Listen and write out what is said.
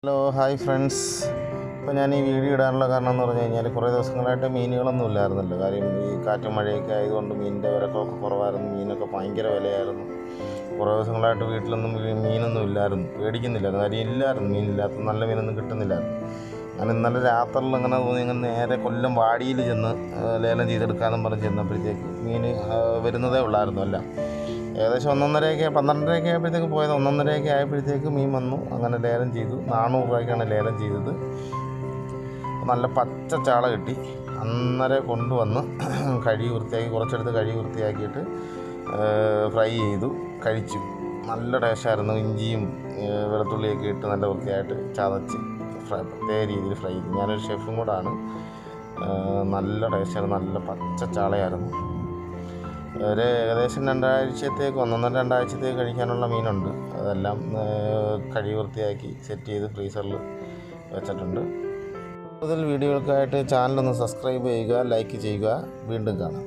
Hello hi friends. ഇപ്പോൾ ഞാൻ ഈ വീഡിയോ ഇടാനുള്ള കാരണം എന്ന് പറഞ്ഞു കഴിഞ്ഞാൽ കുറേ ദിവസങ്ങളായിട്ട് മീനുകളൊന്നും ഇല്ലായിരുന്നല്ലോ. കാര്യം ഈ കാറ്റും മഴയൊക്കെ ആയതുകൊണ്ട് മീനിൻ്റെ വിലക്കൊക്കെ കുറവായിരുന്നു. മീനൊക്കെ ഭയങ്കര വിലയായിരുന്നു. കുറേ ദിവസങ്ങളായിട്ട് വീട്ടിലൊന്നും മീനൊന്നും ഇല്ലായിരുന്നു, മേടിക്കുന്നില്ലായിരുന്നു. കാര്യം ഇല്ലായിരുന്നു, മീനില്ലാത്ത നല്ല മീനൊന്നും കിട്ടുന്നില്ലായിരുന്നു. അങ്ങനെ ഇന്നലെ രാത്രിയിൽ അങ്ങനെ തോന്നി, ഇങ്ങനെ നേരെ കൊല്ലം വാടിയിൽ ചെന്ന് ലേലം ചെയ്തെടുക്കാമെന്നും പറഞ്ഞ് ചെന്നപ്പോഴത്തേക്ക് മീൻ വരുന്നതേ ഉള്ളായിരുന്നു. അല്ല, ഏകദേശം 1:30 12:30 ആയപ്പോഴത്തേക്ക് പോയത്. 1:30 ആയപ്പോഴത്തേക്ക് മീൻ വന്നു. അങ്ങനെ ലേലം ചെയ്തു. 400 രൂപയ്ക്കാണ് ലേലം ചെയ്തത്. നല്ല പച്ച ചാള കിട്ടി. അന്നേരം കൊണ്ടുവന്ന് കഴുകി വൃത്തിയാക്കി, കുറച്ചെടുത്ത് കഴുകി വൃത്തിയാക്കിയിട്ട് ഫ്രൈ ചെയ്തു, കഴിച്ചു. നല്ല ടേസ്റ്റായിരുന്നു. ഇഞ്ചിയും വെളുത്തുള്ളിയൊക്കെ ഇട്ട് നല്ല വൃത്തിയായിട്ട് ചതച്ച് പ്രത്യേക രീതിയിൽ ഫ്രൈ ചെയ്തു. ഞാനൊരു ഷെഫും കൂടാണ്. നല്ല ടേസ്റ്റായിരുന്നു. നല്ല പച്ച ചാളയായിരുന്നു. ഒരു ഏകദേശം 2 ആഴ്ചത്തേക്ക് 1.5-2 ആഴ്ചത്തേക്ക് കഴിക്കാനുള്ള മീനുണ്ട്. അതെല്ലാം കഴുകി വൃത്തിയാക്കി സെറ്റ് ചെയ്ത് ഫ്രീസറിൽ വെച്ചിട്ടുണ്ട്. കൂടുതൽ വീഡിയോകൾക്കായിട്ട് ചാനലൊന്ന് സബ്സ്ക്രൈബ് ചെയ്യുക, ലൈക്ക് ചെയ്യുക. വീണ്ടും കാണാം.